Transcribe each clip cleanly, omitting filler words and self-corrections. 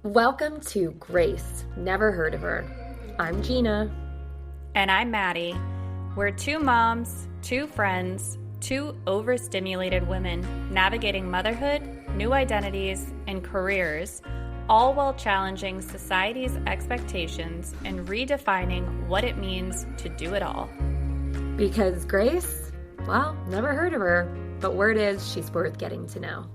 Welcome to Grace. Never heard of her. I'm Gina. And I'm Maddie. We're two moms, two friends, two overstimulated women navigating motherhood, new identities, and careers, all while challenging society's expectations and redefining what it means to do it all. Because Grace, well, never heard of her, but word is she's worth getting to know.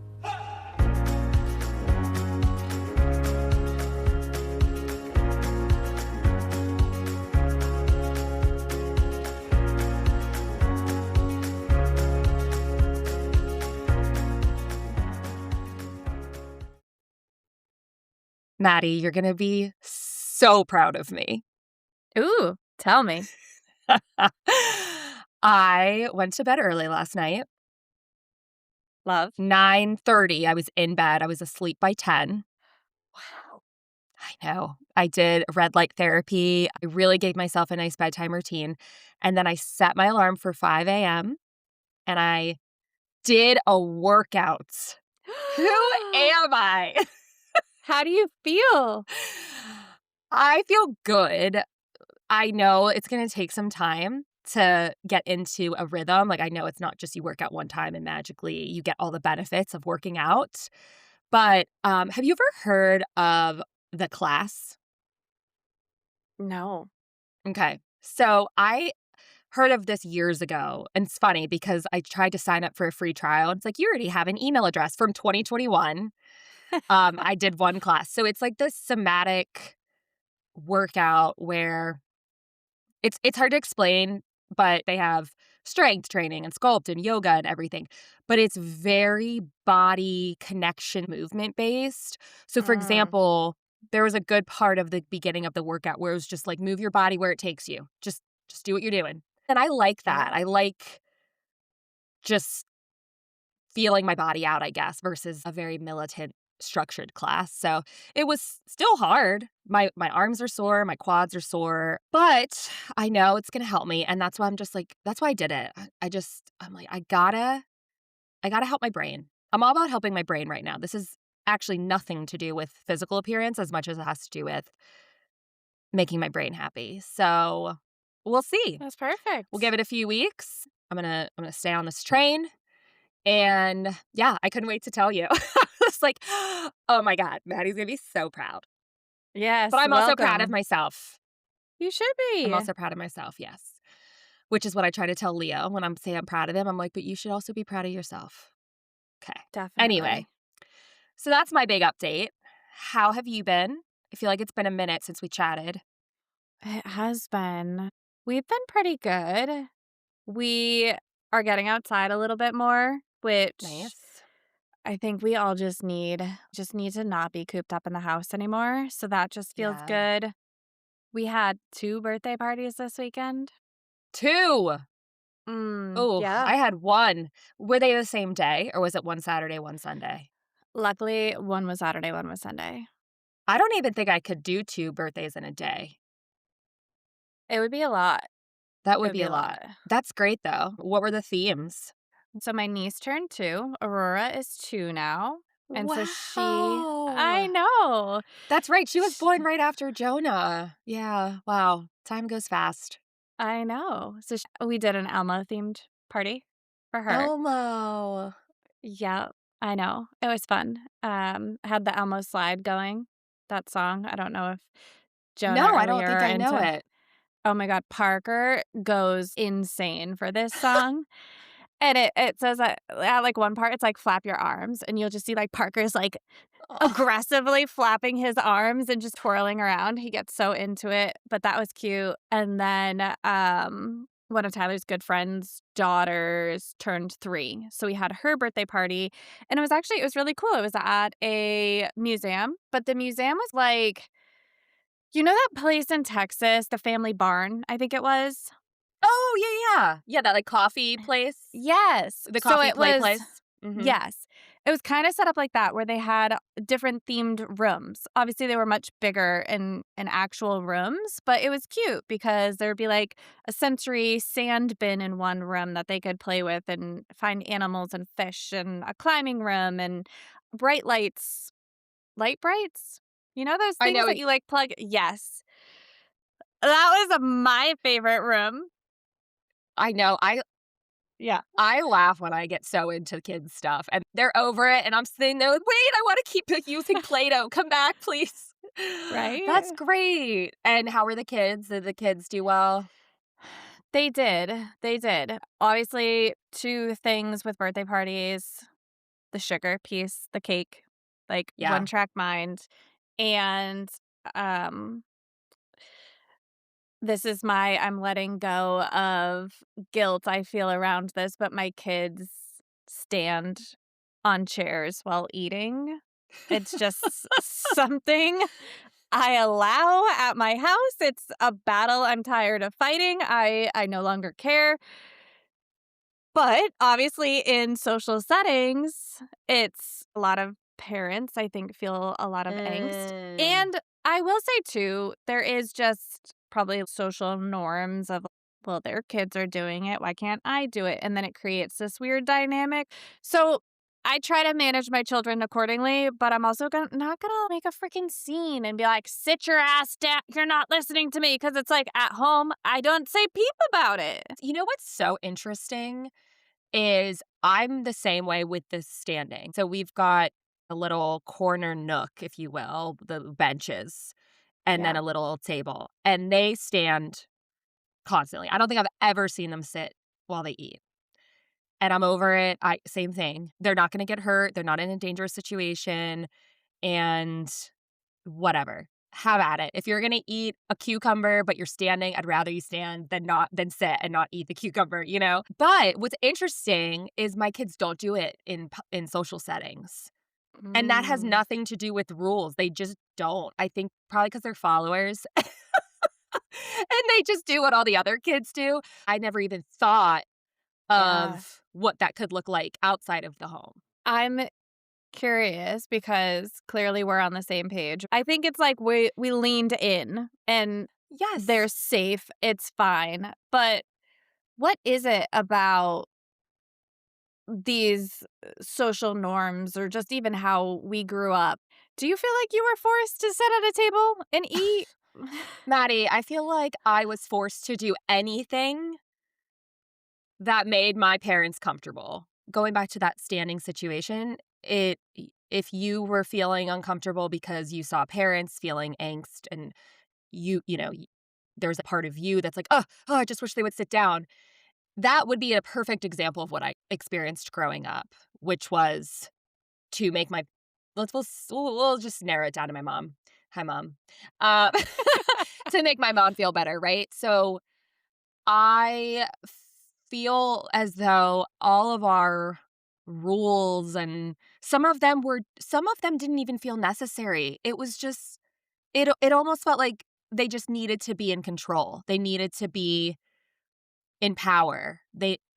Maddie, you're going to be so proud of me. Ooh, tell me. I went to bed early last night. Love. 9:30, I was in bed. I was asleep by 10. Wow. I know. I did red light therapy. I really gave myself a nice bedtime routine. And then I set my alarm for 5 a.m. and I did a workout. Who am I? How do you feel? I feel good. I know it's going to take some time to get into a rhythm. Like, I know it's not just you work out one time and magically you get all the benefits of working out. But have you ever heard of The Class? No. Okay. So I heard of this years ago. And it's funny because I tried to sign up for a free trial. It's like, you already have an email address from 2021. I did one class. So it's like this somatic workout where it's hard to explain, but they have strength training and sculpt and yoga and everything. But it's very body connection movement based. So for example, there was a good part of the beginning of the workout where it was just like move your body where it takes you. Just do what you're doing. And I like that. I like just feeling my body out, I guess, versus a very militant structured class. So it was still hard. My arms are sore, my quads are sore, but I know it's going to help me. And that's why I'm just like, that's why I did it. I'm like, I gotta help my brain. I'm all about helping my brain right now. This is actually nothing to do with physical appearance as much as it has to do with making my brain happy. So we'll see. That's perfect. We'll give it a few weeks. I'm going to stay on this train. And yeah, I couldn't wait to tell you. It's like, oh my God, Maddie's going to be so proud. Yes. But I'm also proud of myself. You should be. I'm also proud of myself, yes. Which is what I try to tell Leo when I'm saying I'm proud of him. I'm like, but you should also be proud of yourself. Okay. Definitely. Anyway, so that's my big update. How have you been? I feel like it's been a minute since we chatted. It has been. We've been pretty good. We are getting outside a little bit more, which Nice. I think we all just need to not be cooped up in the house anymore. So that just feels good. We had 2 birthday parties this weekend. 2? Oh, yeah. I had 1. Were they the same day or was it one Saturday, one Sunday? Luckily, one was Saturday, one was Sunday. I don't even think I could do 2 birthdays in a day. It would be a lot. That would be a lot. That's great, though. What were the themes? So my niece turned 2. Aurora is 2 now. And so Wow. I know. That's right. She was born right after Jonah. Yeah. Wow. Time goes fast. I know. So we did an Elmo-themed party for her. Elmo. Yeah, I know. It was fun. Had the Elmo slide going, that song. I don't know if Jonah No, I don't think I know it. Oh my God, Parker goes insane for this song. And it says that at like one part, it's like flap your arms. And you'll just see like Parker's like aggressively flapping his arms and just twirling around. He gets so into it. But that was cute. And then one of Tyler's good friends' daughters turned 3. So we had her birthday party. And it was really cool. It was at a museum. But the museum was like, you know that place in Texas, the Family Barn, I think it was? Oh, yeah. Yeah, that like coffee place. Yes. The coffee place. Mm-hmm. Yes. It was kind of set up like that where they had different themed rooms. Obviously, they were much bigger in actual rooms, but it was cute because there would be like a sensory sand bin in one room that they could play with and find animals and fish, and a climbing room and bright lights. Light brights? You know those I things know. that you, like, plug Yes. That was my favorite room. I know. Yeah. I laugh when I get so into kids stuff and they're over it and I'm sitting there like, wait, I want to keep using Play-Doh. Come back, please. That's Right? great. And how were the kids? Did the kids do well? They did, they did. Obviously, 2 things with birthday parties, the sugar piece, the cake, like, Yeah. one-track mind, and, um, this is my I'm letting go of guilt I feel around this, but my kids stand on chairs while eating. It's just something I allow at my house. It's a battle I'm tired of fighting. I no longer care. But obviously in social settings, it's a lot of parents, I think, feel a lot of angst. Mm. And I will say too, there is just probably social norms of, well, their kids are doing it. Why can't I do it? And then it creates this weird dynamic. So I try to manage my children accordingly, but I'm also not gonna make a freaking scene and be like, sit your ass down. You're not listening to me. Because it's like at home, I don't say peep about it. You know what's so interesting is I'm the same way with the standing. So we've got a little corner nook, if you will, the benches, and then Yeah. a little table. And they stand constantly. I don't think I've ever seen them sit while they eat. And I'm over it. Same thing. They're not going to get hurt. They're not in a dangerous situation and whatever. Have at it. If you're going to eat a cucumber but you're standing, I'd rather you stand than sit and not eat the cucumber, you know? But what's interesting is my kids don't do it in social settings. And that has Mm. nothing to do with rules. They just don't. I think probably because they're followers. And they just do what all the other kids do. I never even thought Yeah. of what that could look like outside of the home. I'm curious because clearly we're on the same page. I think it's like we leaned in and they're Yes. safe. It's fine. But what is it about these social norms or just even how we grew up? Do you feel like you were forced to sit at a table and eat? Maddie, I feel like I was forced to do anything that made my parents comfortable. Going back to that standing situation, if you were feeling uncomfortable because you saw parents feeling angst and there's a part of you that's like, oh, I just wish they would sit down. That would be a perfect example of what I experienced growing up, which was to make my we'll just narrow it down to my mom. Hi, mom. Uh, to make my mom feel better, right? So I feel as though all of our rules and some of them didn't even feel necessary. It was just it almost felt like they just needed to be in control. They needed to be in power.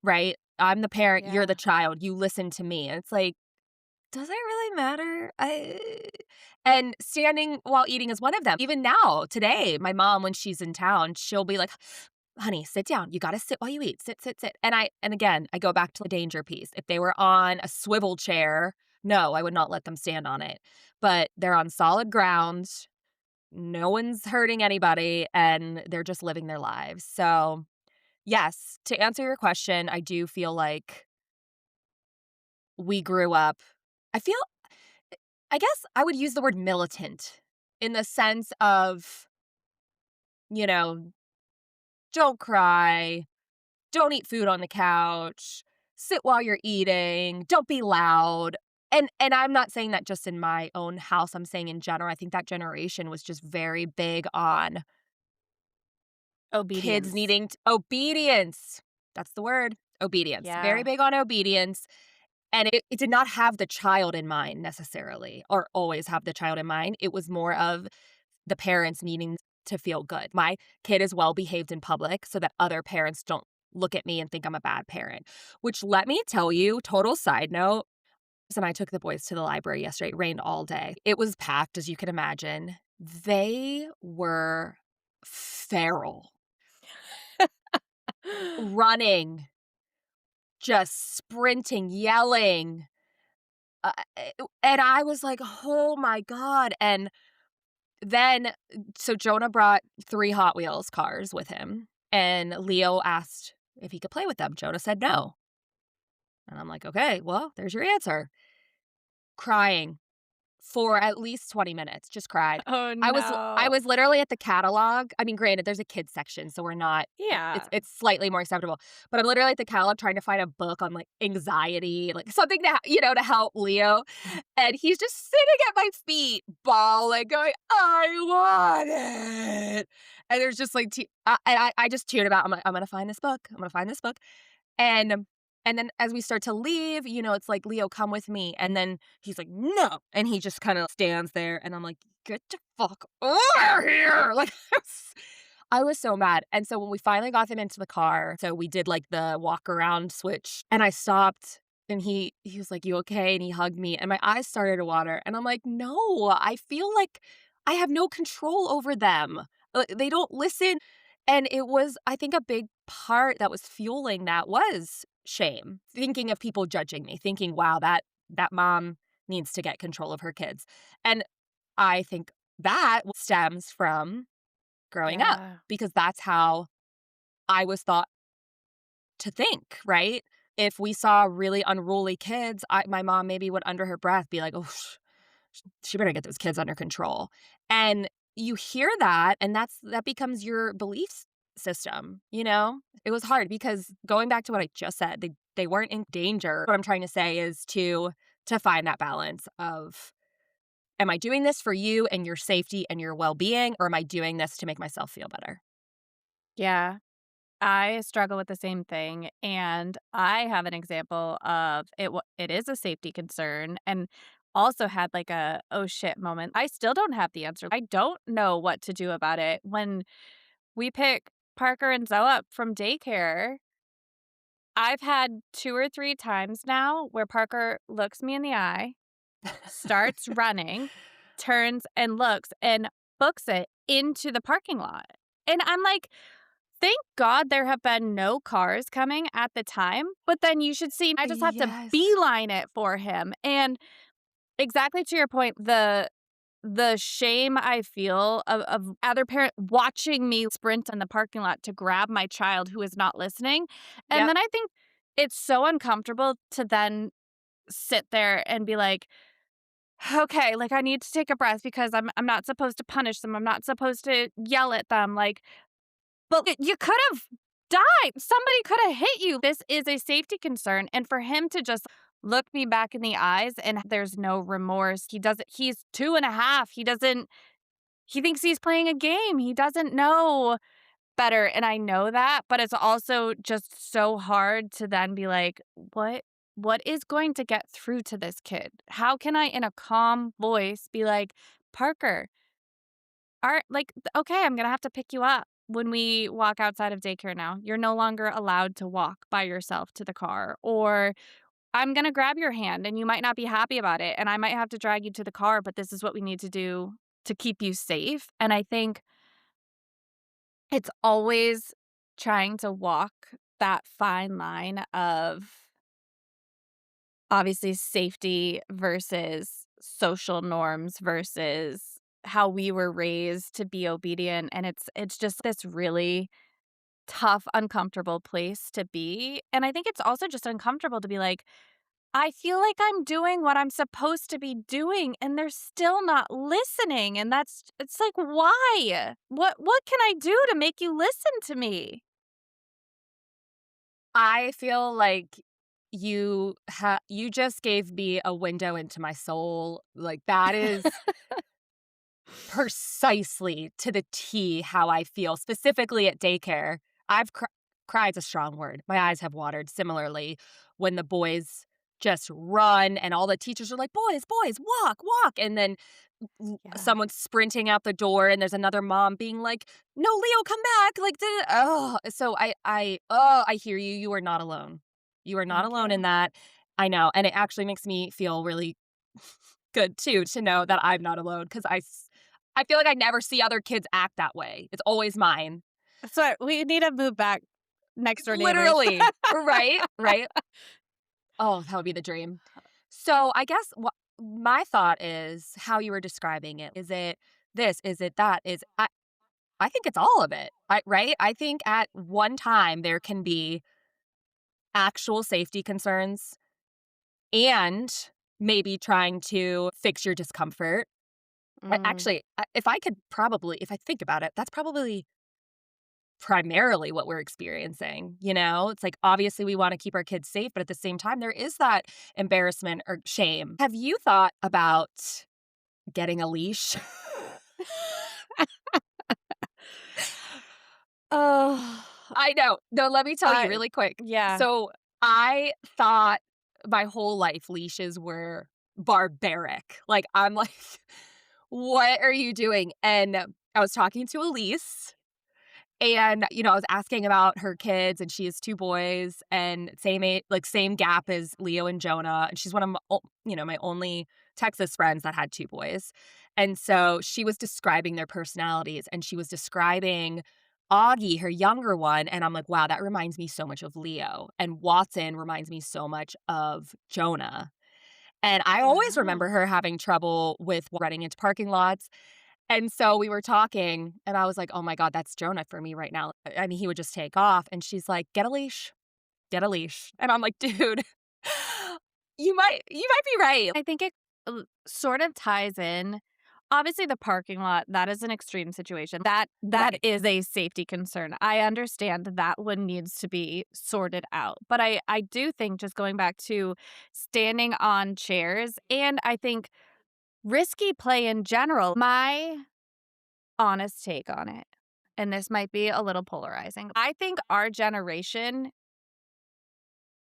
Right? I'm the parent, you're Yeah. the child. You listen to me. And it's like, does it really matter? And standing while eating is one of them. Even now, today, my mom, when she's in town, she'll be like, honey, sit down. You got to sit while you eat. Sit, sit, sit. And again, I go back to the danger piece. If they were on a swivel chair, no, I would not let them stand on it. But they're on solid ground. No one's hurting anybody and they're just living their lives. So, yes, to answer your question, I do feel like we grew up. I guess I would use the word militant in the sense of, you know, don't cry, don't eat food on the couch, sit while you're eating, don't be loud. And I'm not saying that just in my own house, I'm saying in general. I think that generation was just very big on kids Obedience. needing obedience. That's the word, obedience. Very Yeah. big on obedience. And it did not have the child in mind necessarily, or always have the child in mind. It was more of the parents needing to feel good. My kid is well behaved in public so that other parents don't look at me and think I'm a bad parent. Which, let me tell you, total side note, and I took the boys to the library yesterday. It rained all day. It was packed, as you can imagine. They were feral, running, just sprinting, yelling. Uh, and I was like, oh my God. And Then, so Jonah brought 3 Hot Wheels cars with him, and Leo asked if he could play with them. Jonah said no. And I'm like, okay, well, there's your answer. Crying for at least 20 minutes, just cried. Oh, I no. was literally at the catalog. I mean, granted, there's a kids section, so we're not Yeah. it's slightly more acceptable. But I'm literally at the catalog trying to find a book on, like, anxiety, like, something to help Leo. And he's just sitting at my feet, bawling, going, "I want it." And there's just, like, I just tuned him out. I'm like, "I'm gonna find this book. I'm gonna find this book." And and then as we start to leave, it's like, "Leo, come with me." And then he's like, "No." And he just kinda stands there, and I'm like, "Get the fuck over here." Like, I was so mad. And so when we finally got them into the car, so we did, like, the walk around switch, and I stopped, and he was like, "You okay?" And he hugged me, and my eyes started to water, and I'm like, "No, I feel like I have no control over them. They don't listen." And it was, I think, a big part that was fueling that was shame, thinking of people judging me, thinking, "Wow, that mom needs to get control of her kids." And I think that stems from growing up, Yeah. because that's how I was thought to think, right? If we saw really unruly kids, my mom maybe would under her breath be like, "Oh, she better get those kids under control." And you hear that, and that becomes your belief system, you know? It was hard because, going back to what I just said, they weren't in danger. What I'm trying to say is to find that balance of, am I doing this for you and your safety and your well-being, or am I doing this to make myself feel better? Yeah. I struggle with the same thing, and I have an example of it is a safety concern, and also had, like, a, "Oh, shit" moment. I still don't have the answer. I don't know what to do about it. When we pick Parker and Zoe up from daycare, I've had 2 or 3 times now where Parker looks me in the eye, starts running, turns and looks, and books it into the parking lot. And I'm like, thank God there have been no cars coming at the time, but then you should see I just have to Yes. beeline it for him. And exactly to your point, the shame I feel of other parent watching me sprint in the parking lot to grab my child who is not listening. And Yep. then I think it's so uncomfortable to then sit there and be like, okay, like, I need to take a breath because I'm not supposed to punish them. I'm not supposed to yell at them. Like, but you could have died. Somebody could have hit you. This is a safety concern. And for him to just look me back in the eyes and there's no remorse. He's 2.5. He thinks he's playing a game. He doesn't know better. And I know that, but it's also just so hard to then be like, what is going to get through to this kid? How can I, in a calm voice, be like, Parker, okay, I'm gonna have to pick you up when we walk outside of daycare now. You're no longer allowed to walk by yourself to the car. Or I'm gonna grab your hand and you might not be happy about it. And I might have to drag you to the car, but this is what we need to do to keep you safe. And I think it's always trying to walk that fine line of obviously safety versus social norms versus how we were raised to be obedient, and it's just this really tough, uncomfortable place to be, and I think it's also just uncomfortable to be like, "I feel like I'm doing what I'm supposed to be doing, and they're still not listening," and it's like, "Why? What can I do to make you listen to me?" I feel like you just gave me a window into my soul. Like, that is precisely to the T how I feel, specifically at daycare. I've cried's a strong word. My eyes have watered similarly when the boys just run and all the teachers are like, "Boys, boys, walk, walk." And then Yeah. someone's sprinting out the door and there's another mom being like, "No, Leo, come back." Like, oh, so I hear you. You are not alone. You are not Thank alone in you. that. I know. And it actually makes me feel really good too to know that I'm not alone, because I feel like I never see other kids act that way. It's always mine. So we need to move back next door neighbors. Literally. Right? Right? Oh, that would be the dream. So I guess what my thought is how you were describing it. Is it this? Is it that? I think it's all of it, right? I think at one time there can be actual safety concerns and maybe trying to fix your discomfort. Mm. Actually, if I think about it, that's probably primarily what we're experiencing, you know? It's like, obviously, we wanna keep our kids safe, but at the same time, there is that embarrassment or shame. Have you thought about getting a leash? Oh, I know. No, let me tell you I really quick. yeah. So, I thought my whole life leashes were barbaric. Like, I'm like, "What are you doing?" And I was talking to Elise, and, I was asking about her kids, and she has 2 boys and same gap as Leo and Jonah, and she's one of my only Texas friends that had 2 boys. And so she was describing their personalities, and she was describing Augie, her younger one, and I'm like, "Wow, that reminds me so much of Leo." And Watson reminds me so much of Jonah. And I always remember Wow. her having trouble with running into parking lots, and so we were talking, and I was like, "Oh my god, that's Jonah for me right now." I mean, he would just take off, and she's like, "Get a leash. Get a leash." And I'm like, "Dude, you might be right." I think it sort of ties in. Obviously, the parking lot, that is an extreme situation. That Right. is a safety concern. I understand that one needs to be sorted out. But I do think just going back to standing on chairs and I think risky play in general, my honest take on it, and this might be a little polarizing. I think our generation,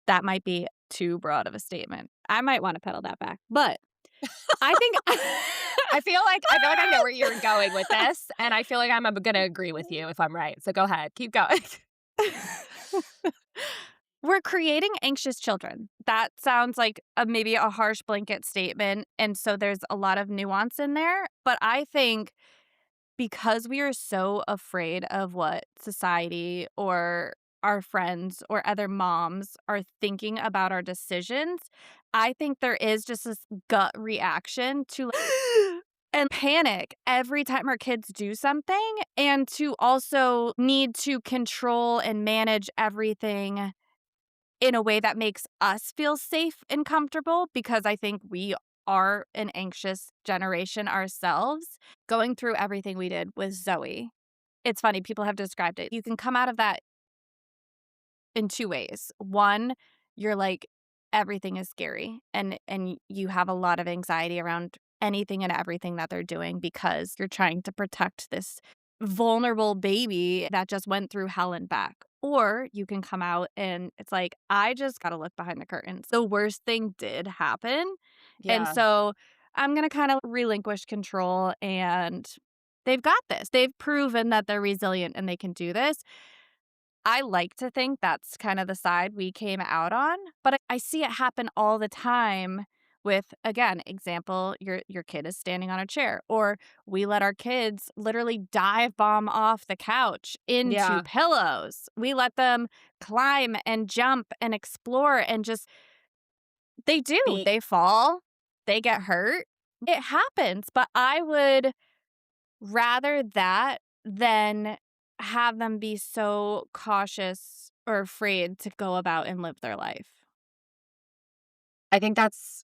that might be too broad of a statement. I might want to pedal that back. But I think I feel like I know where you're going with this, and I feel like I'm gonna agree with you if I'm right. So go ahead, keep going. we're creating anxious children. That sounds like maybe a harsh blanket statement, and so there's a lot of nuance in there, but I think because we are so afraid of what society or our friends or other moms are thinking about our decisions, I think there is just this gut reaction to and panic every time our kids do something and to also need to control and manage everything in a way that makes us feel safe and comfortable because I think we are an anxious generation ourselves. Going through everything we did with Zoe, it's funny, people have described it. You can come out of that in 2 ways. One, you're like, everything is scary and you have a lot of anxiety around anything and everything that they're doing because you're trying to protect this vulnerable baby that just went through hell and back. Or you can come out and it's like, I just gotta look behind the curtains. The worst thing did happen. And Yeah. so I'm gonna kind of relinquish control and they've got this. They've proven that they're resilient and they can do this. I like to think that's kind of the side we came out on, but I see it happen all the time with, again, example, your kid is standing on a chair, or we let our kids literally dive bomb off the couch into Yeah. pillows. We let them climb and jump and explore and just they do. Be They fall, they get hurt. It happens, but I would rather that than have them be so cautious or afraid to go about and live their life. I think that's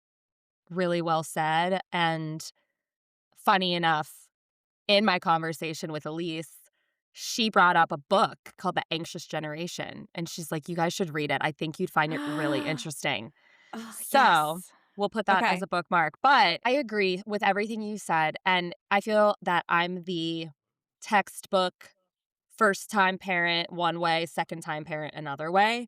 really well said, and funny enough, in my conversation with Elise, she brought up a book called The Anxious Generation, and she's like, "You guys should read it. I think you'd find it really interesting." Oh, So, yes. we'll put that as Okay. a bookmark, but I agree with everything you said, and I feel that I'm the textbook first-time parent one way, second-time parent another way.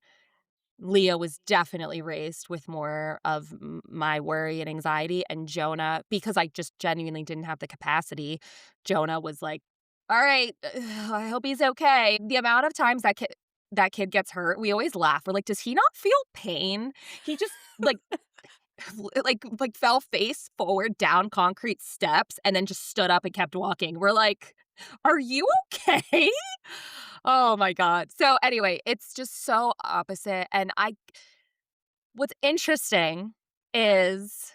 Leo was definitely raised with more of my worry and anxiety, and Jonah, because I just genuinely didn't have the capacity, Jonah was like, "All right, I hope he's okay." The amount of times that kid gets hurt, we always laugh. We're like, "Does he not feel pain?" He just, like fell face forward down concrete steps and then just stood up and kept walking. We're like, "Are you okay?" Oh my god. So anyway, it's just so opposite, and I what's interesting is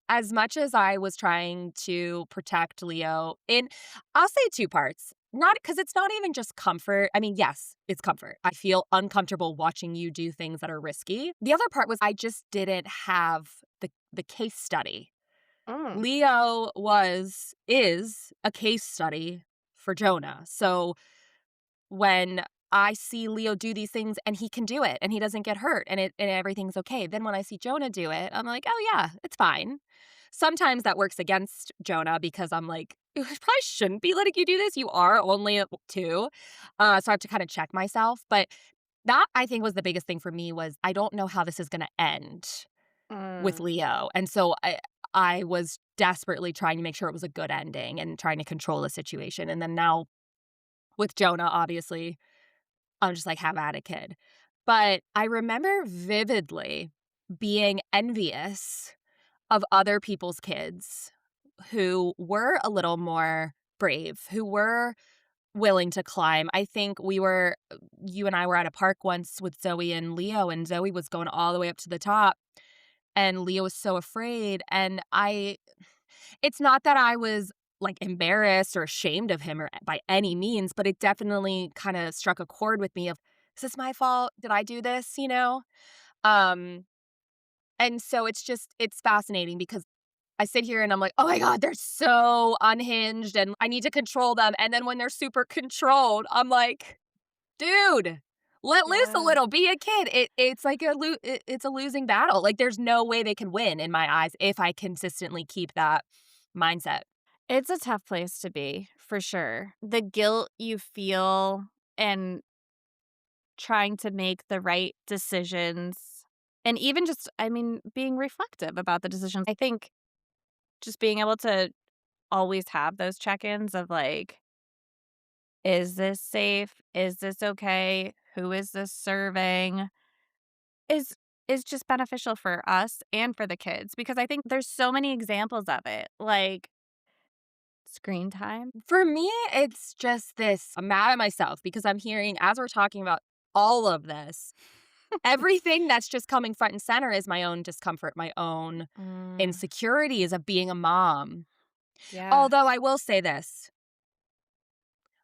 as much as I was trying to protect Leo I'll say two parts. Not because it's not even just comfort. I mean, yes, it's comfort. I feel uncomfortable watching you do things that are risky. The other part was I just didn't have the case study. Mm. Leo is a case study for Jonah. So when I see Leo do these things and he can do it and he doesn't get hurt and everything's okay, then when I see Jonah do it, I'm like, oh yeah, it's fine. Sometimes that works against Jonah because I'm like, I probably shouldn't be letting you do this. You are only at 2. So I have to kind of check myself. But that, I think, was the biggest thing for me was I don't know how this is going to end with Mm. Leo. And so I was desperately trying to make sure it was a good ending and trying to control the situation. And then now with Jonah, obviously, I'm just like, have at it, kid. But I remember vividly being envious of other people's kids who were a little more brave, who were willing to climb. I think you and I were at a park once with Zoe and Leo, and Zoe was going all the way up to the top, and Leo was so afraid. And it's not that I was like embarrassed or ashamed of him or by any means, but it definitely kind of struck a chord with me of, is this my fault? Did I do this? Um, and so it's fascinating because I sit here and I'm like, oh my God, they're so unhinged and I need to control them. And then when they're super controlled, I'm like, dude, let loose a Yeah. little, be a kid. It's like it's a losing battle. Like there's no way they can win in my eyes if I consistently keep that mindset. It's a tough place to be, for sure. The guilt you feel and trying to make the right decisions, and even just, I mean, being reflective about the decisions. I think just being able to always have those check-ins of like, is this safe? Is this okay? Who is this serving? Is is just beneficial for us and for the kids because I think there's so many examples of it, like screen time. For me, it's just this. I'm mad at myself because I'm hearing, as we're talking about all of this, everything that's just coming front and center is my own discomfort, my own Mm, insecurities of being a mom. yeah. Although I will say this,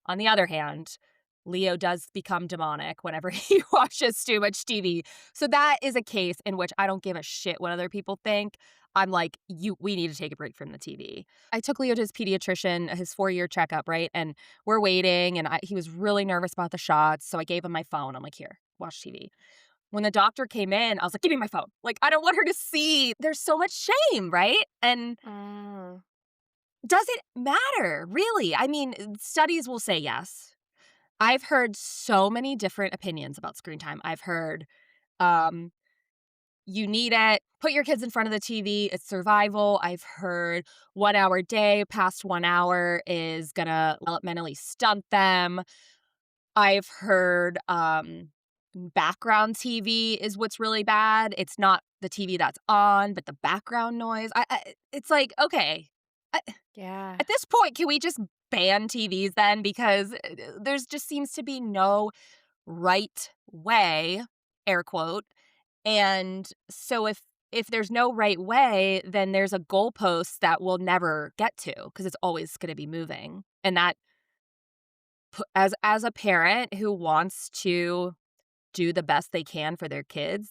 on the other hand, Leo does become demonic whenever he watches too much TV. So that is a case in which I don't give a shit what other people think. I'm like, we need to take a break from the TV. I took Leo to his pediatrician, his 4-year checkup, right? And we're waiting, and he was really nervous about the shots. So I gave him my phone. I'm like, here, watch TV. When the doctor came in, I was like, give me my phone. Like, I don't want her to see. There's so much shame, right? And Mm. does it matter, really? I mean, studies will say yes. I've heard so many different opinions about screen time. I've heard um, you need it. Put your kids in front of the TV. It's survival. I've heard 1 hour a day past 1 hour is going to developmentally stunt them. I've heard background TV is what's really bad. It's not the TV that's on, but the background noise. It's like, okay, Yeah. at this point, can we just ban TVs then? Because there's just seems to be no right way, air quote. And so if there's no right way, then there's a goalpost that we'll never get to because it's always going to be moving. And that as a parent who wants to do the best they can for their kids,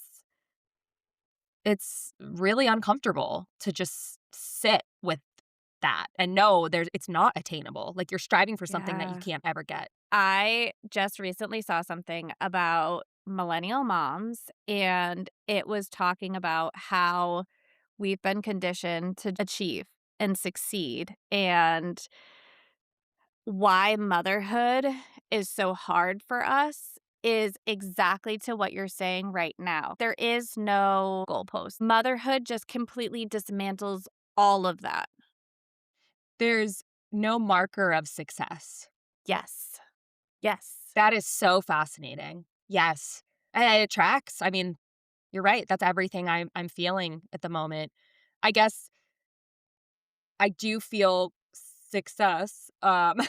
it's really uncomfortable to just sit with that and know it's not attainable. Like you're striving for something that you Yeah. can't ever get. I just recently saw something about millennial moms, and it was talking about how we've been conditioned to achieve and succeed, and why motherhood is so hard for us is exactly to what you're saying right now. There is no goalpost. Motherhood just completely dismantles all of that. There's no marker of success. Yes. Yes. That is so fascinating. Yes. And it tracks. I mean, you're right. That's everything I'm feeling at the moment. I guess I do feel success. That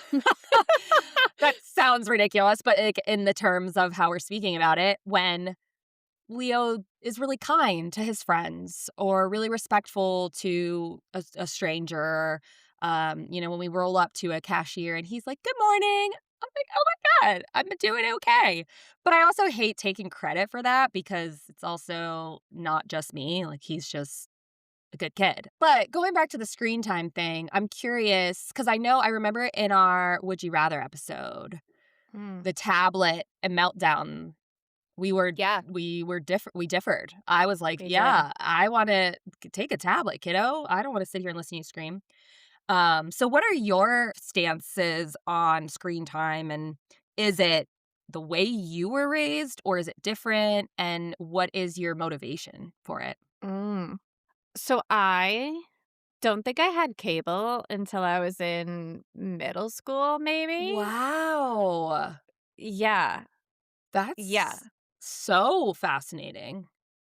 sounds ridiculous, but like in the terms of how we're speaking about it, when Leo is really kind to his friends or really respectful to a stranger. When we roll up to a cashier and he's like, "Good morning." I'm like, "Oh my God, I'm doing okay." But I also hate taking credit for that because it's also not just me. Like, he's just a good kid. But going back to the screen time thing, I'm curious because I remember in our Would You Rather episode, Mm. the tablet and meltdown, we were Yeah, we differed. I was like, we did. "Yeah, I wanna take a tablet, kiddo. I don't wanna sit here and listen to you scream." So what are your stances on screen time, and is it the way you were raised, or is it different, and what is your motivation for it? Mm. So I don't think I had cable until I was in middle school, maybe? Wow. Yeah, yeah. That's so fascinating.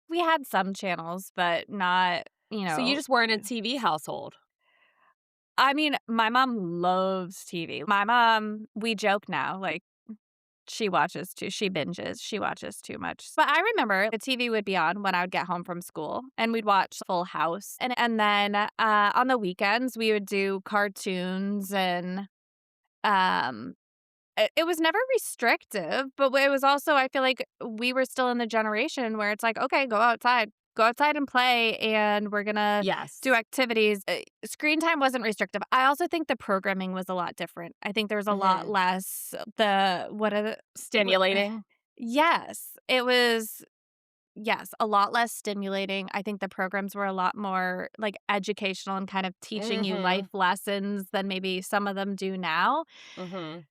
We had some channels, but not, So you just weren't a TV household? I mean, my mom loves TV. My mom, we joke now, like, she watches too she binges, she watches too much. But I remember the TV would be on when I would get home from school, and we'd watch Full House, and then, on the weekends, we would do cartoons and, um it was never restrictive, but it was also I feel like we were still in the generation where it's like, "Okay, go outside. Go outside and play, and we're gonna do Yes. activities." Screen time wasn't restrictive. I also think the programming was a lot different. I think there was a lot Mhm. less the what Stimulating? Yes, it was yes, a lot less stimulating. I think the programs were a lot more, like, educational and kind of teaching you life Mhm. lessons than maybe some of them do now. Mhm.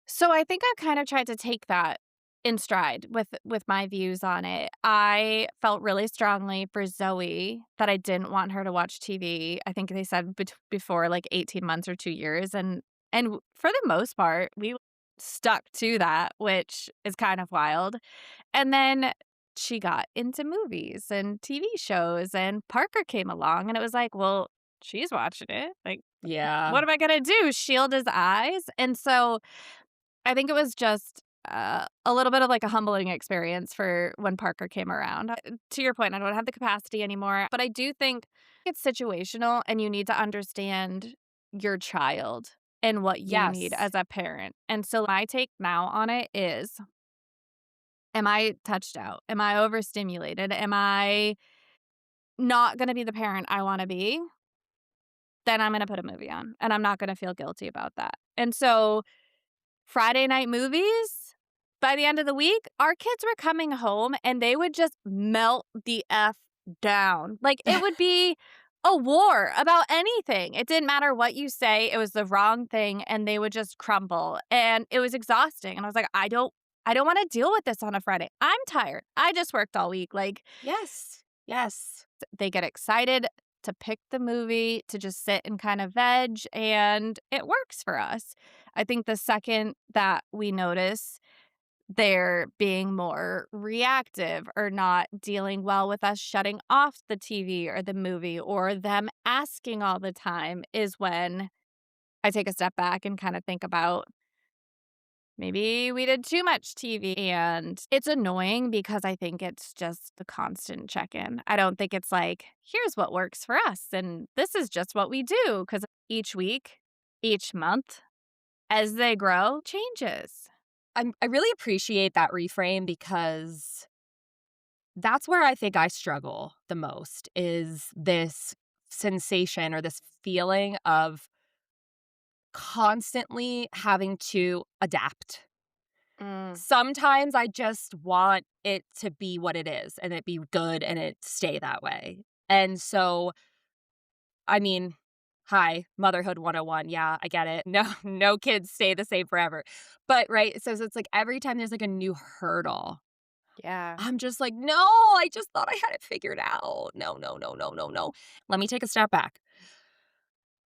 So I think I've kind of tried to take that in stride with my views on it. I felt really strongly for Zoe that I didn't want her to watch TV. I think they said before like 18 months or 2 years and for the most part we stuck to that, which is kind of wild. And then she got into movies and TV shows and Parker came along and it was like, well, she's watching it. Like Yeah. what am I going to do? Shield his eyes? And so I think it was just, a little bit of, like, a humbling experience for when Parker came around. To your point, I don't have the capacity anymore, but I do think it's situational, and you need to understand your child and what you need Yes. as a parent. And so my take now on it is, am I touched out? Am I overstimulated? Am I not gonna be the parent I wanna be? Then I'm gonna put a movie on, and I'm not gonna feel guilty about that. And so Friday night movies, by the end of the week, our kids were coming home and they would just melt the F down. Like, it would be a war about anything. It didn't matter what you say, it was the wrong thing, and they would just crumble, and it was exhausting, and I was like, "I don't wanna deal with this on a Friday. I'm tired. I just worked all week." Like, Yes. Yes. they get excited to pick the movie, to just sit and kind of veg, and it works for us. I think the second that we notice they're being more reactive or not dealing well with us shutting off the TV or the movie or them asking all the time is when I take a step back and kind of think about maybe we did too much TV, and it's annoying because I think it's just the constant check-in. I don't think it's like, "Here's what works for us, and this is just what we do." Because each week, each month, as they grow, changes. I really appreciate that reframe because that's where I think I struggle the most is this sensation or this feeling of constantly having to adapt. Mm, Sometimes I just want it to be what it is and it be good and it stay that way. And so, I mean, hi, motherhood 101. Yeah, I get it. No, no kids stay the same forever. But right, so it's like every time there's like a new hurdle, yeah. I'm just like, no, I just thought I had it figured out. No, no, no, no, no, no. Let me take a step back.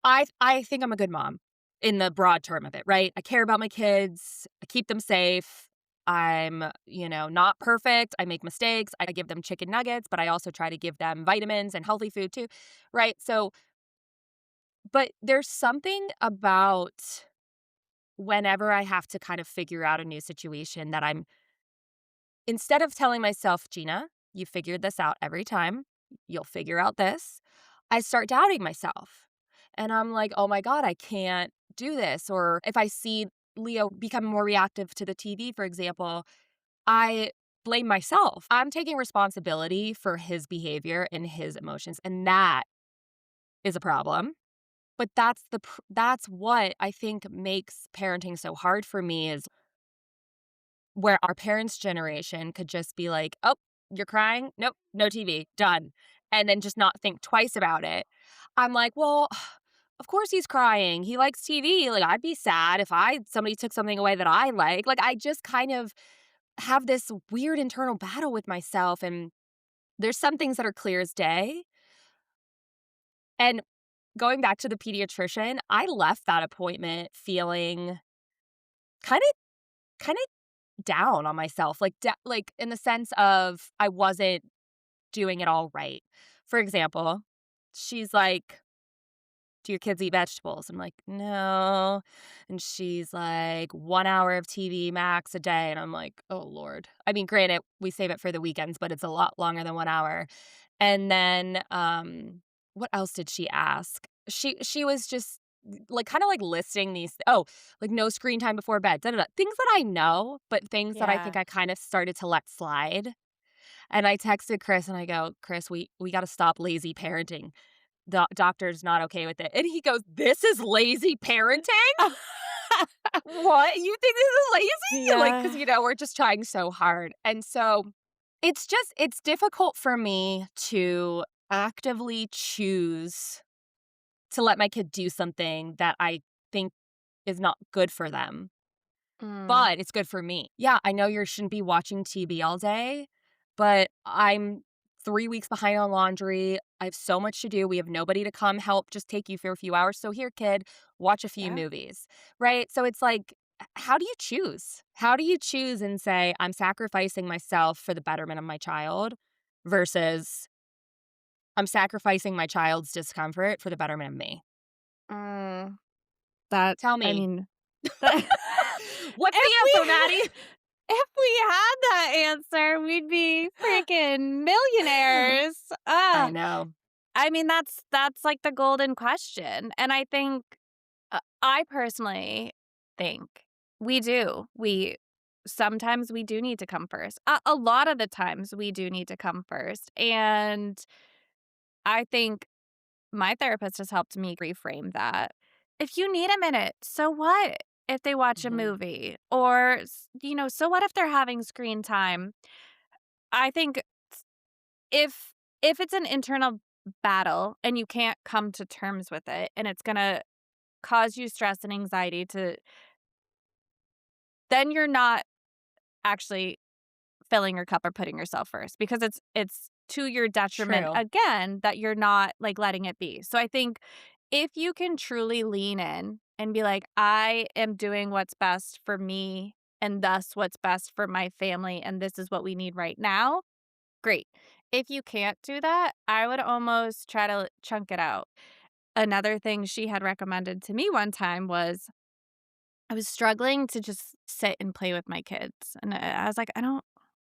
I think I'm a good mom in the broad term of it, right? I care about my kids. I keep them safe. I'm, not perfect. I make mistakes. I give them chicken nuggets, but I also try to give them vitamins and healthy food too, right? So, but there's something about whenever I have to kind of figure out a new situation that instead of telling myself, Gina, You figured this out every time. You'll figure out this. I start doubting myself. And I'm like, oh my God, I can't do this. Or if I see Leo become more reactive to the TV, for example, I blame myself. I'm taking responsibility for his behavior and his emotions. And that is a problem. But that's what I think makes parenting so hard for me is where our parents' generation could just be like, "Oh, you're crying? Nope, no TV, done." And then just not think twice about it. I'm like, "Well, of course he's crying. He likes TV. Like, I'd be sad if somebody took something away that I like." Like, I just kind of have this weird internal battle with myself, and there's some things that are clear as day. And going back to the pediatrician, I left that appointment feeling kind of kind of down on myself, like in the sense of I wasn't doing it all right. For example, she's like, "Do your kids eat vegetables?" I'm like, "No." And she's like, "1 hour of TV max a day." And I'm like, "Oh, Lord." I mean, granted, we save it for the weekends, but it's a lot longer than 1 hour. And then, what else did she ask? She was just like kind of like listing these, like no screen time before bed, da, da, da. Things that I know, but things that I think Yeah. I kind of started to let slide. And I texted Chris and I go, "Chris, we got to stop lazy parenting. The doctor's not okay with it." And he goes, "This is lazy parenting? What? You think this is lazy?" Like, because, Yeah. we're just trying so hard. And so it's difficult for me to actively choose to let my kid do something that I think is not good for them, Mm. but it's good for me. Yeah, I know you shouldn't be watching TV all day, but I'm 3 weeks behind on laundry. I have so much to do. We have nobody to come help just take you for a few hours. So here, kid, watch a few Yeah. movies, right? So it's like, how do you choose? How do you choose and say, I'm sacrificing myself for the betterment of my child versus I'm sacrificing my child's discomfort for the betterment of me? Mm. That Tell I me. mean, that What's if the answer, Maddie? if we had that answer, we'd be freaking millionaires. I know. I mean, that's like the golden question, and I think I personally think we do. We sometimes we do need to come first. A lot of the times we do need to come first, and I think my therapist has helped me reframe that. If you need a minute, so what if they watch a Mhm. movie? Or, so what if they're having screen time? I think if if it's an internal battle and you can't come to terms with it and it's going to cause you stress and anxiety then you're not actually filling your cup or putting yourself first because it's to your detriment True. again that you're not like letting it be. So I think if you can truly lean in and be like, I am doing what's best for me and thus what's best for my family and this is what we need right now, great. If you can't do that, I would almost try to chunk it out. Another thing she had recommended to me one time was I was struggling to just sit and play with my kids. And I was like, I don't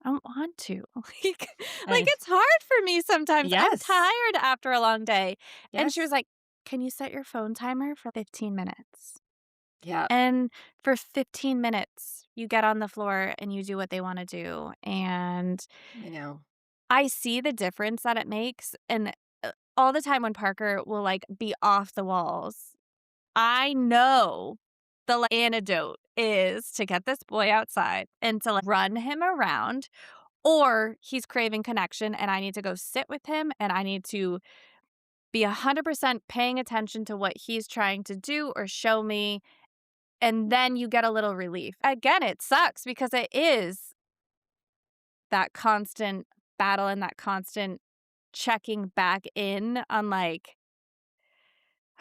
want to. Like I it's hard for me sometimes. I'm Yes. tired after a long day. And she was Yes. like, "Can you set your phone timer for 15 minutes?" Yeah, And for 15 minutes, you get on the floor and you do what they want to do. And I know. I see the difference that it makes. And all the time when Parker will like be off the walls, I know the antidote is to get this boy outside and to like, run him around or he's craving connection and I need to go sit with him and I need to be 100% paying attention to what he's trying to do or show me. And then you get a little relief. Again, it sucks because it is that constant battle and that constant checking back in on like,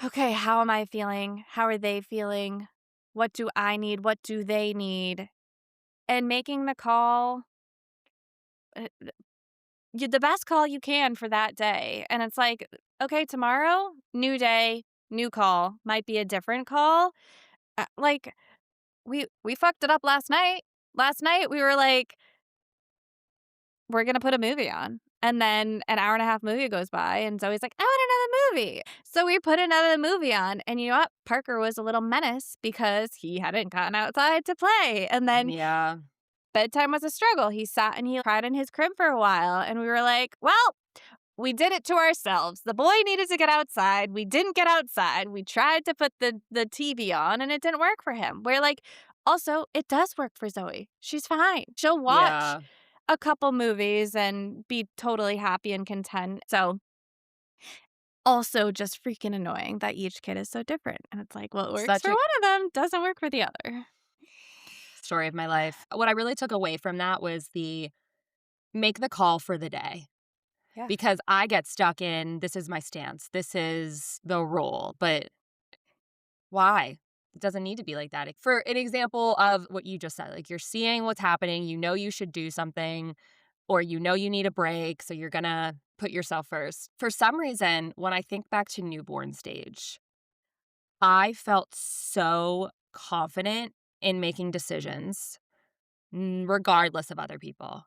okay, how am I feeling? How are they feeling? What do I need? What do they need? And making the call, uh, the best call you can for that day. And it's like, okay, tomorrow, new day, new call. Might be a different call. Like we fucked it up last night. Last night we were like we're gonna put a movie on. And then an hour and a half movie goes by, and Zoe's like, I want another movie. So we put another movie on, and you know what? Parker was a little menace because he hadn't gotten outside to play. And then Yeah. bedtime was a struggle. He sat and he cried in his crib for a while, and we were like, well, we did it to ourselves. The boy needed to get outside. We didn't get outside. We tried to put the TV on, and it didn't work for him. We're like, also, it does work for Zoe. She's fine. She'll watch Yeah. a couple movies and be totally happy and content. So also just freaking annoying that each kid is so different. And it's like, well, it works Such for a one of them, doesn't work for the other. story of my life. What I really took away from that was the make the call for the day. Yeah. Because I get stuck in this is my stance. This is the rule. But why? It doesn't need to be like that. For an example of what you just said, like you're seeing what's happening, you know you should do something, or you know you need a break, so you're gonna put yourself first. For some reason, when I think back to newborn stage, I felt so confident in making decisions, regardless of other people.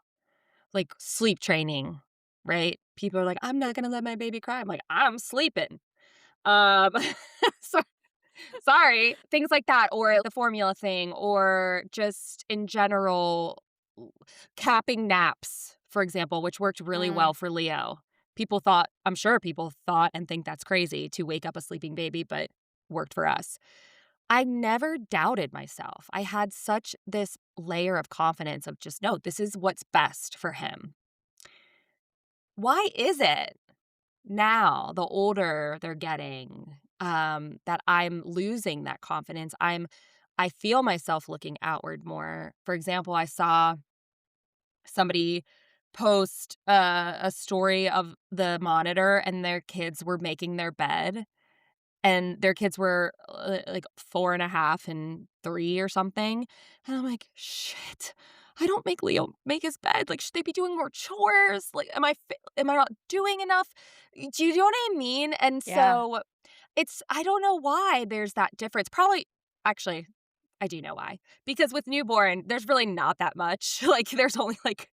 Like sleep training, right? People are like, I'm not gonna let my baby cry. I'm like, I'm sleeping. Um, so sorry, things like that, or the formula thing, or just in general, capping naps, for example, which worked really well for Leo. I'm sure people thought and think that's crazy to wake up a sleeping baby, but worked for us. I never doubted myself. I had such this layer of confidence of just, no, this is what's best for him. Why is it now, the older they're getting, that I'm losing that confidence? I feel myself looking outward more. For example, I saw somebody post a story of the monitor and their kids were making their bed. And their kids were, like 4.5 and 3 or something, and I'm like, "Shit, I don't make Leo make his bed, like, should they be doing more chores? Like, am I not doing enough?" Do you know what I mean? And Yeah. so, I don't know why there's that difference. Probably actually, I do know why, because with newborn, there's really not that much, like, there's only, like,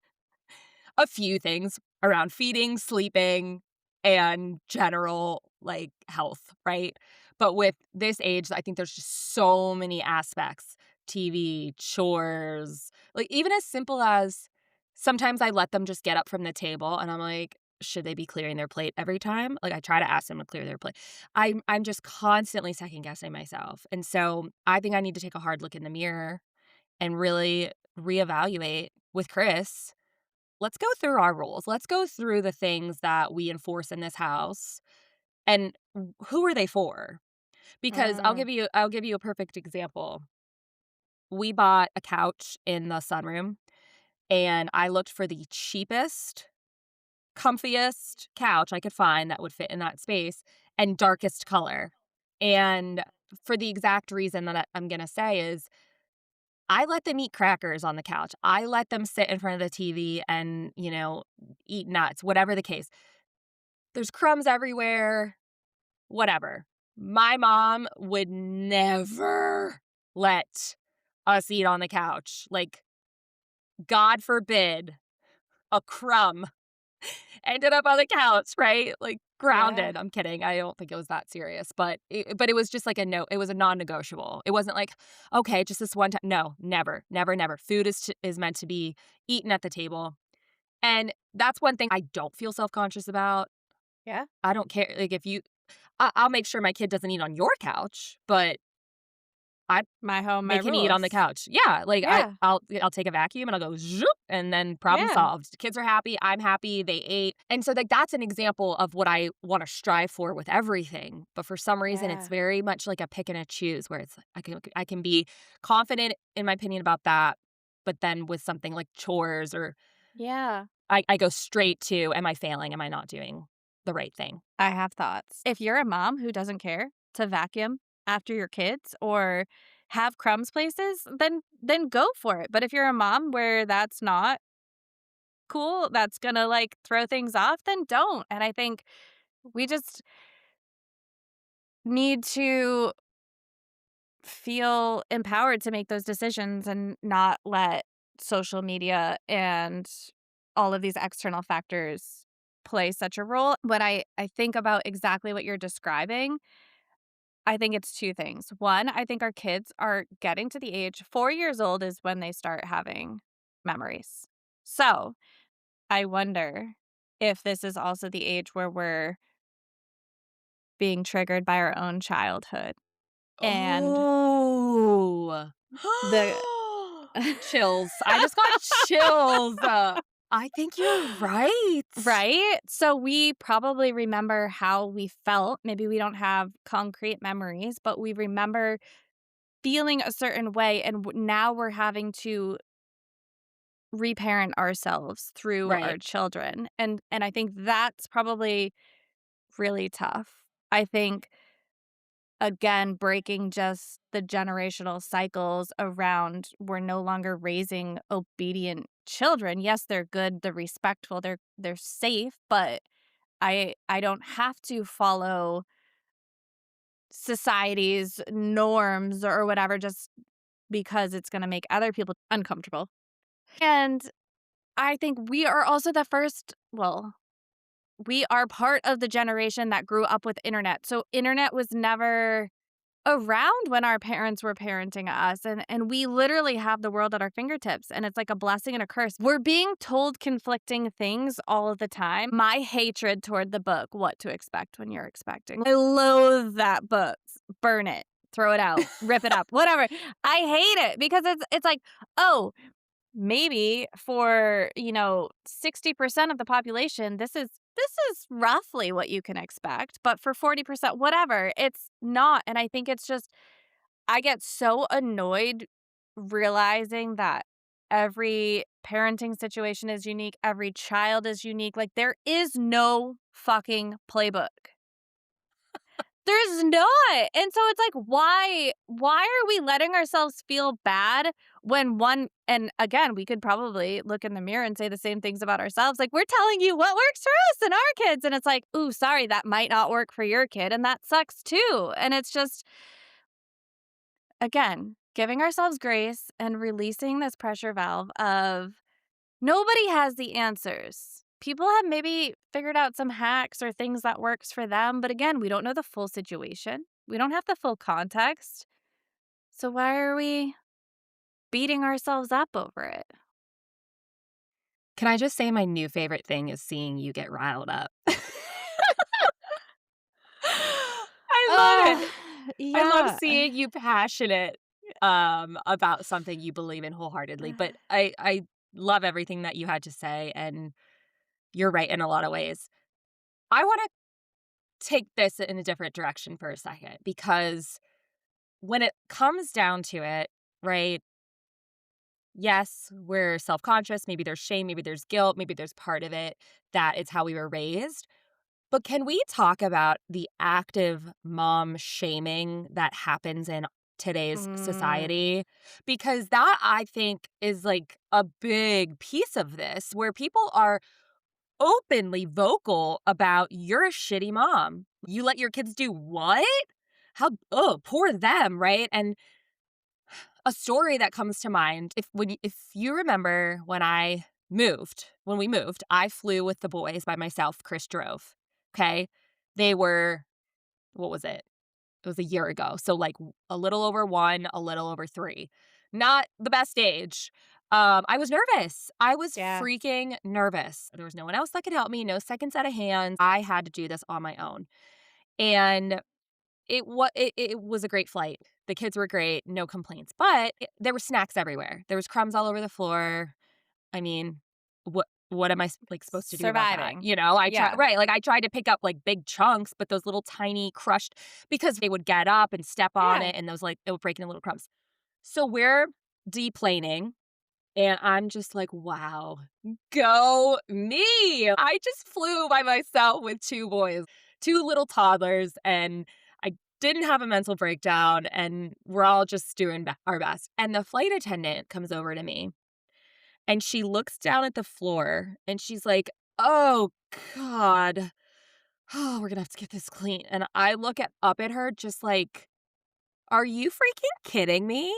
a few things around feeding, sleeping, and general, like, health, right? But with this age, I think there's just so many aspects. TV, chores, like, even as simple as sometimes I let them just get up from the table, and I'm like, "Should they be clearing their plate every time?" Like, I try to ask them to clear their plate. I'm just constantly second guessing myself, and so I think I need to take a hard look in the mirror and really reevaluate with Chris. Let's go through our rules. Let's go through the things that we enforce in this house and who are they for? Because Mm. I'll give you a perfect example. We bought a couch in the sunroom and I looked for the cheapest, comfiest couch I could find that would fit in that space and darkest color. And for the exact reason that I'm going to say is I let them eat crackers on the couch. I let them sit in front of the TV and, eat nuts, whatever the case. There's crumbs everywhere, whatever. My mom would never let us eat on the couch. Like, God forbid a crumb ended up on the couch, right? Like, Yeah. grounded. I'm kidding. I don't think it was that serious, but it was just like a no. It was a non-negotiable. It wasn't like, okay, just this one time. No, never, never, never. Food is meant to be eaten at the table, and that's one thing I don't feel self-conscious about. Yeah. I don't care. Like, if I'll make sure my kid doesn't eat on your couch, but My home, my make him eat on the rules. couch. Yeah, like, Yeah. I'll take a vacuum and I'll go zoop, and then problem Yeah. solved. Kids are happy, I'm happy, they ate. And so, like, that's an example of what I wanna strive for with everything, but for some reason, it's Yeah. very much like a pick and a choose where it's like I can be confident in my opinion about that, but then with something like chores or Yeah. I go straight to, "Am I failing? Am I not doing the right thing?" I have thoughts. If you're a mom who doesn't care to vacuum after your kids or have crumbs places, then go for it. But if you're a mom where that's not cool, that's gonna like throw things off, then don't. And I think we just need to feel empowered to make those decisions and not let social media and all of these external factors play such a role. When I think about exactly what you're describing, I think it's two things. One, I think our kids are getting to the age 4 years old is when they start having memories. So, I wonder if this is also the age where we're being triggered by our own childhood. And Oh. the Chills. I just got chills. I think you're right. Right? So we probably remember how we felt. Maybe we don't have concrete memories, but we remember feeling a certain way, and now we're having to reparent ourselves through our Right. children. And I think that's probably really tough. I think, again, breaking just the generational cycles around we're no longer raising obedient children. Yes, they're good, they're respectful, they're safe, but I don't have to follow society's norms or whatever just because it's going to make other people uncomfortable. And I think we are also the first, well, we are part of the generation that grew up with internet. So internet was never around when our parents were parenting us, and we literally have the world at our fingertips, and it's like a blessing and a curse. We're being told conflicting things all of the time. My hatred toward the book What to Expect When You're Expecting, I loathe that book. Burn it, throw it out, rip it up, whatever. I hate it because it's like, oh, maybe for 60% of the population this is roughly what you can expect, but for 40% whatever, it's not. And I think it's just, I get so annoyed realizing that every parenting situation is unique, every child is unique. Like, there is no fucking playbook. There's not. And so it's like, why are we letting ourselves feel bad when one, and again, we could probably look in the mirror and say the same things about ourselves. Like, we're telling you what works for us and our kids. And it's like, ooh, sorry, that might not work for your kid. And that sucks too. And it's just, again, giving ourselves grace and releasing this pressure valve of nobody has the answers. People have maybe figured out some hacks or things that works for them, but again, we don't know the full situation. We don't have the full context. So why are we beating ourselves up over it? Can I just say my new favorite thing is seeing you get riled up? I love it. I love Yeah. seeing you passionate about something you believe in wholeheartedly. But I love everything that you had to say, and you're right in a lot of ways. I want to take this in a different direction for a second, because when it comes down to it, right? Yes, we're self-conscious. Maybe there's shame, maybe there's guilt, maybe there's part of it that it's how we were raised. But can we talk about the active mom shaming that happens in today's Mm, society? Because that, I think, is like a big piece of this, where people are openly vocal about, you're a shitty mom. You let your kids do what? How, oh, poor them, right? And a story that comes to mind, if you remember when we moved, I flew with the boys by myself. Chris drove. Okay. They were, what was it? It was a year ago. So like a little over 1, a little over 3. Not the best age. I was nervous. I was yeah. freaking nervous. There was no one else that could help me, no second set of hands. I had to do this on my own. And it was a great flight. The kids were great, no complaints. But there were snacks everywhere. There was crumbs all over the floor. I mean, what am I like supposed to do about that? Surviving. You know, I try Yeah. right, like I tried to pick up like big chunks, but those little tiny crushed, because they would get up and step on Yeah. it, and those like it would break into little crumbs. So we're deplaning, and I'm just like, wow, go me. I just flew by myself with 2 boys, 2 little toddlers, and I didn't have a mental breakdown, and we're all just doing our best. And the flight attendant comes over to me, and she looks down at the floor, and she's like, oh, God. Oh, we're gonna have to get this clean. And I look up at her just like, are you freaking kidding me?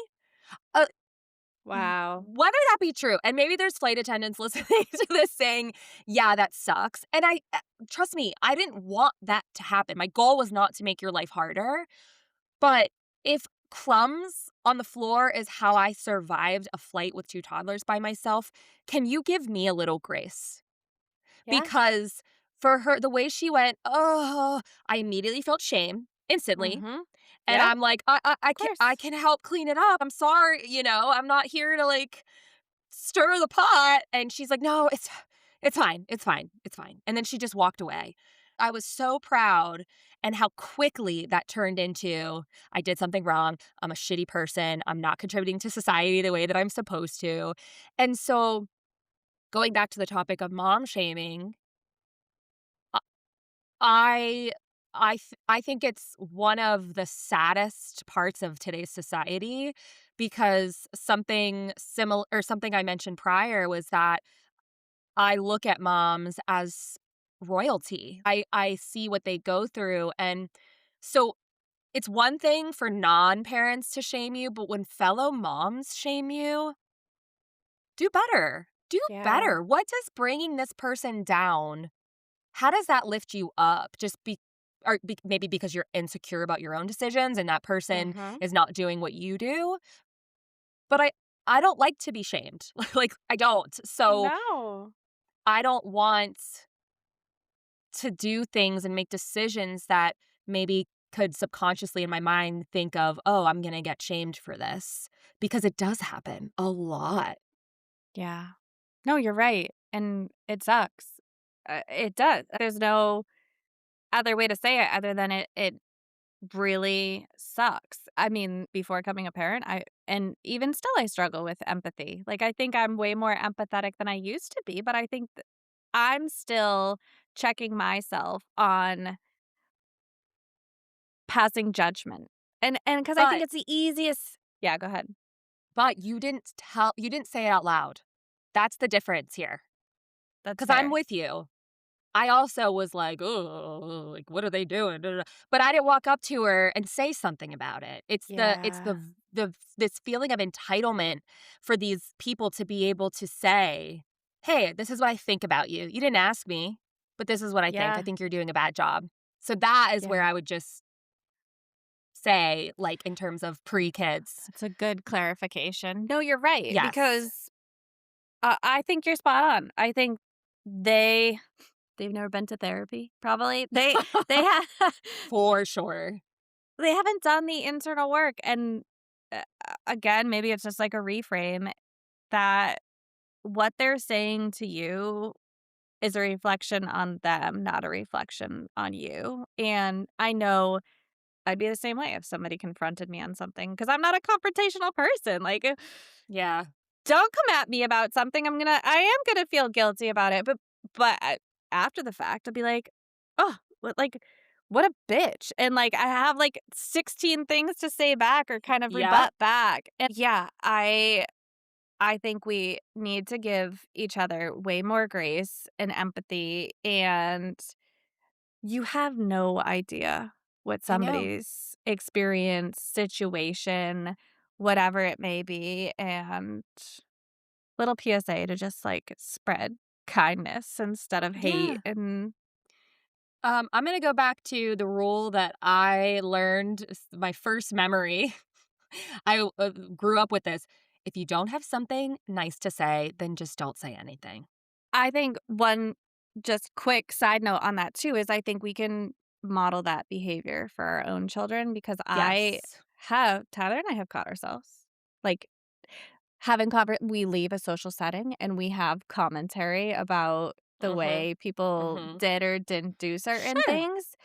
Wow. Whether that be true, and maybe there's flight attendants listening to this saying, "Yeah, that sucks." And trust me, I didn't want that to happen. My goal was not to make your life harder, but if crumbs on the floor is how I survived a flight with 2 toddlers by myself, can you give me a little grace? Yeah. Because for her, the way she went, "Oh," I immediately felt shame instantly, Mhm. and Yep, I'm like, of I course. can help clean it up. I'm sorry, I'm not here to, like, stir the pot." And she's like, "No, it's fine. It's fine. It's fine." And then she just walked away. I was so proud and how quickly that turned into, I did something wrong. I'm a shitty person. I'm not contributing to society the way that I'm supposed to. And so going back to the topic of mom shaming, uh, I I think it's one of the saddest parts of today's society because something similar or something I mentioned prior was that I look at moms as royalty. I see what they go through, and so it's one thing for non-parents to shame you, but when fellow moms shame you, do better. Do Yeah. better. What does bringing this person down, how does that lift you up? Maybe because you're insecure about your own decisions and that person Mhm. is not doing what you do, but I don't like to be shamed. Like, I don't. So, No. I don't want to do things and make decisions that maybe could subconsciously in my mind think of, "Oh, I'm gonna get shamed for this," because it does happen a lot. Yeah. No, you're right, and it sucks. It does. There's no other way to say it other than it really sucks. I mean, before becoming a parent, I and even still I struggle with empathy. Like, I think I'm way more empathetic than I used to be, but I think I'm still checking myself on passing judgment. And because I think But it's the easiest. Yeah, go ahead. but you didn't say it out loud. That's the difference here. That's Because 'cause I'm fair. with you. I also was like, "Oh, like, what are they doing? Da, da, da." But I didn't walk up to her and say something about it. Yeah. This feeling of entitlement for these people to be able to say, "Hey, this is what I think about you. You didn't ask me, but this is what I think. I Yeah. think you're doing a bad job." So that is where Yeah. I would just say, like, in terms of pre-kids. That's a good clarification. No, you're right, Yes. because I think you're spot on. I think they've never been to therapy, probably. They have For sure. they haven't done the internal work, and, again, maybe it's just like a reframe that what they're saying to you is a reflection on them, not a reflection on you, and I know I'd be the same way if somebody confronted me on something because 'cause I'm not a confrontational person, like, Yeah. don't come at me about something, I am gonna feel guilty about it, but after the fact, I'll be like, "Oh, what a bitch," and, like, I have, like, 16 things to say back or kind of Yep. rebut back, and yeah, I think we need to give each other way more grace and empathy, and you have no idea what I know. somebody's experience, situation, whatever it may be, and little PSA to just, like, spread kindness instead of hate, Yeah. and I'm gonna go back to the rule that I learned my first memory. I grew up with this. If you don't have something nice to say, then just don't say anything. I think one just quick side note on that too is I think we can model that behavior for our own children because Yes. Tyler and I have caught ourselves, like, we leave a social setting and we have commentary about the Mhm. way people Mhm. did or didn't do certain Sure. things,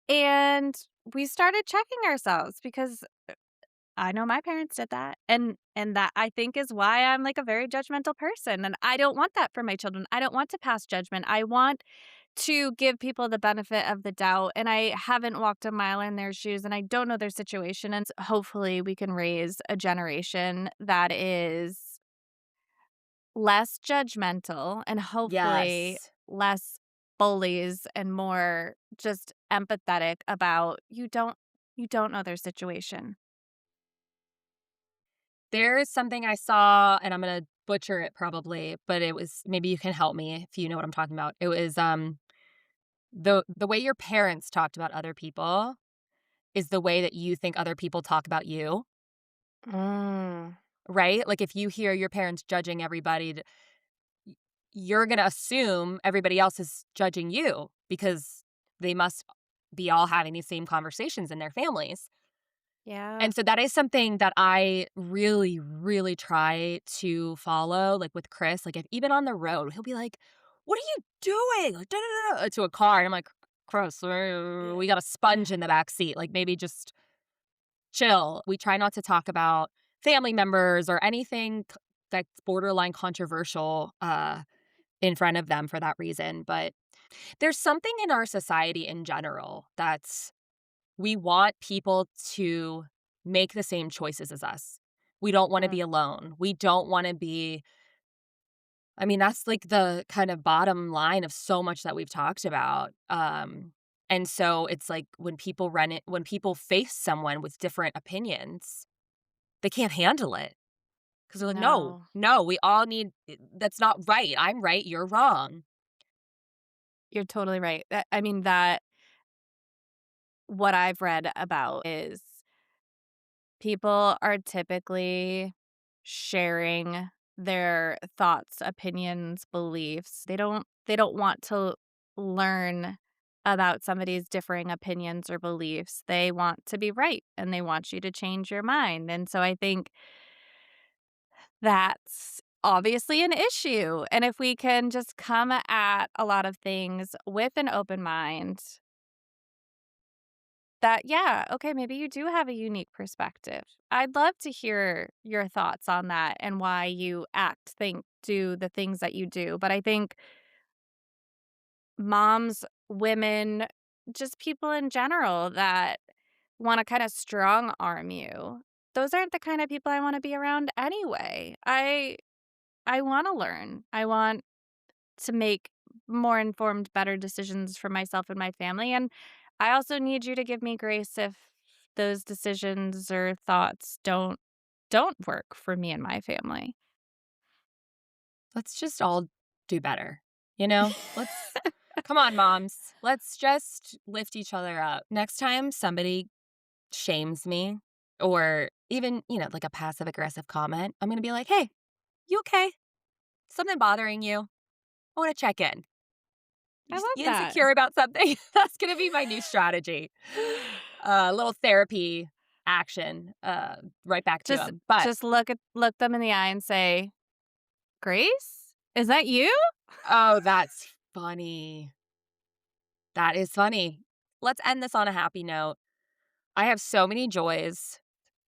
and we started checking ourselves because I know my parents did that, and that I think is why I'm, like, a very judgmental person, and I don't want that for my children. I don't want to pass judgment. I want to give people the benefit of the doubt, and I haven't walked a mile in their shoes, and I don't know their situation, and hopefully we can raise a generation that is less judgmental and hopefully Yes. less bullies and more just empathetic about you don't know their situation. There is something I saw, and I'm gonna butcher it probably, but it was maybe you can help me if you know what I'm talking about. It was, the way your parents talked about other people is the way that you think other people talk about you, Mm, right? Like, if you hear your parents judging everybody, y you're gonna assume everybody else is judging you because they must be all having these same conversations in their families. yeah. And so that is something that I really, really try to follow, like, with Chris, like, if even on the road, he'll be like, "What are you doing?" Like, "Da, da, da, da," to a car, and I'm like, "Chris, we got a sponge in the back seat, like, maybe just chill." We try not to talk about family members or anything that's borderline controversial, in front of them for that reason, but there's something in our society in general that's we want people to make the same choices as us. We don't wanna Mm, be alone. We don't wanna be I mean, that's, like, the kind of bottom line of so much that we've talked about, and so it's like when people face someone with different opinions, they can't handle it because 'cause they're like, "No, no, no, we all need that's not right. I'm right, you're wrong." you're totally right. I mean, that what I've read about is people are typically sharing their thoughts, opinions, beliefs. They don't want to learn about somebody's differing opinions or beliefs. They want to be right and they want you to change your mind. And so I think that's obviously an issue. And if we can just come at a lot of things with an open mind, that, yeah, okay, maybe you do have a unique perspective. I'd love to hear your thoughts on that and why you act, think, do the things that you do. But I think moms, women, just people in general that want to kind of strong arm you, those aren't the kind of people I want to be around anyway. I want to learn. I want to make more informed, better decisions for myself and my family. And I also need you to give me grace if those decisions or thoughts don't work for me and my family. Let's just all do better, you know? Let's come on, moms. Let's just lift each other up. Next time somebody shames me or even, like a passive aggressive comment, I'm going to be like, "Hey, you okay? Something bothering you? I want to check in. I love You that. insecure about something?" That's going to be my new strategy. A little therapy action right back to Just them. But just look them in the eye and say, "Grace? Is that you?" oh, that's funny. That is funny. Let's end this on a happy note. I have so many joys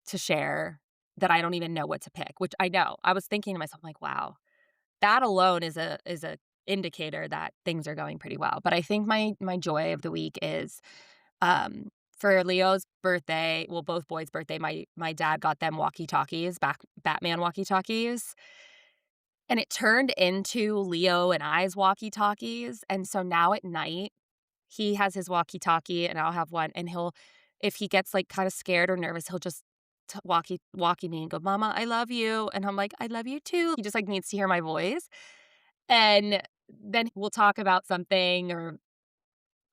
to share that I don't even know what to pick, which I know. I was thinking to myself, like, wow, that alone is a indicator that things are going pretty well. But I think my joy of the week is for Leo's birthday, well, both boys' birthday, my dad got them walkie-talkies, Batman walkie-talkies. And it turned into Leo and I's walkie-talkies. And so now at night, he has his walkie-talkie and I'll have one, and if he gets, like, kinda scared or nervous, he'll just walkie me and go, "Mama, I love you." And I'm like, "I love you too." He just, like, needs to hear my voice. And then we'll talk about something or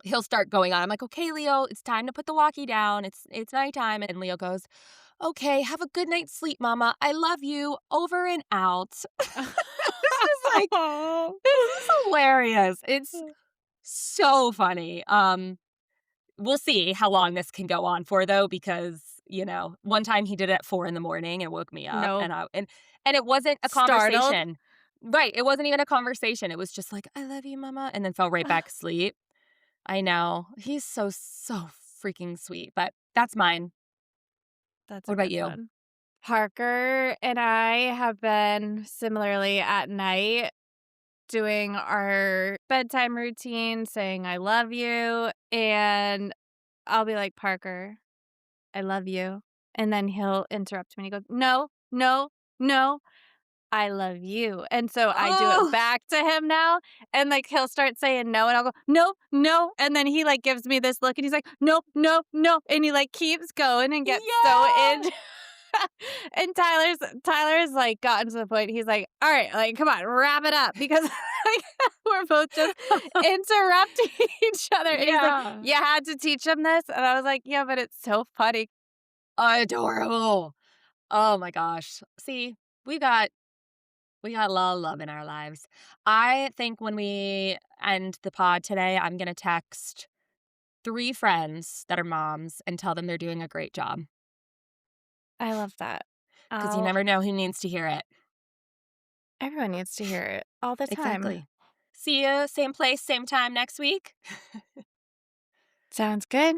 he'll start going on. I'm like, "Okay, Leo, it's time to put the walkie down. It's nighttime." And Leo goes, "Okay, have a good night's sleep, Mama. I love you. Over and out." This is like this is hilarious. It's so funny. We'll see how long this can go on for though, because, one time he did it at 4 in the morning and woke me up Nope. and it wasn't a Startled? conversation. Right. It wasn't even a conversation. It was just like, "I love you, Mama," and then fell right back asleep. I know. He's so, so freaking sweet. But that's mine. That's What a about good you? one. Parker and I have been similarly at night doing our bedtime routine, saying, "I love you." And I'll be like, "Parker, I love you." And then he'll interrupt me and he goes, "No, no, no, I love you." And so I do it Oh, back to him now. And like he'll start saying no. And I'll go, "No, no." And then he like gives me this look and he's like, "No, no, no." And he like keeps going and gets so yeah. into And Tyler's like gotten to the point. He's like, all right, like, come on, wrap it up because like we're both just interrupting each other. And he's like, you had to teach him this, and I was like, yeah, but it's so funny. Adorable. Oh my gosh. See, we got a lot of love in our lives. I think when we end the pod today, I'm gonna text 3 friends that are moms and tell them they're doing a great job. I love that. Because you never know who needs to hear it. Everyone needs to hear it all the time. Exactly. See you same place, same time next week. Sounds good.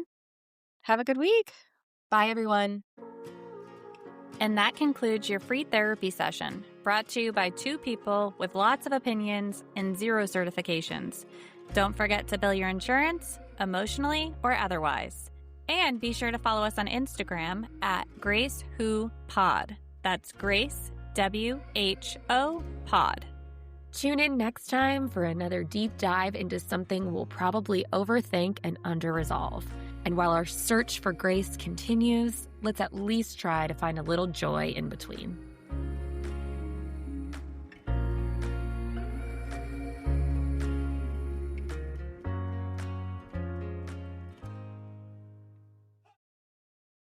Have a good week. Bye, everyone. And that concludes your free therapy session, brought to you by 2 people with lots of opinions and 0 certifications. Don't forget to bill your insurance, emotionally or otherwise. And be sure to follow us on Instagram at GraceWhoPod. That's Grace, WHO Pod. Tune in next time for another deep dive into something we'll probably overthink and under-resolve. And while our search for grace continues, let's at least try to find a little joy in between.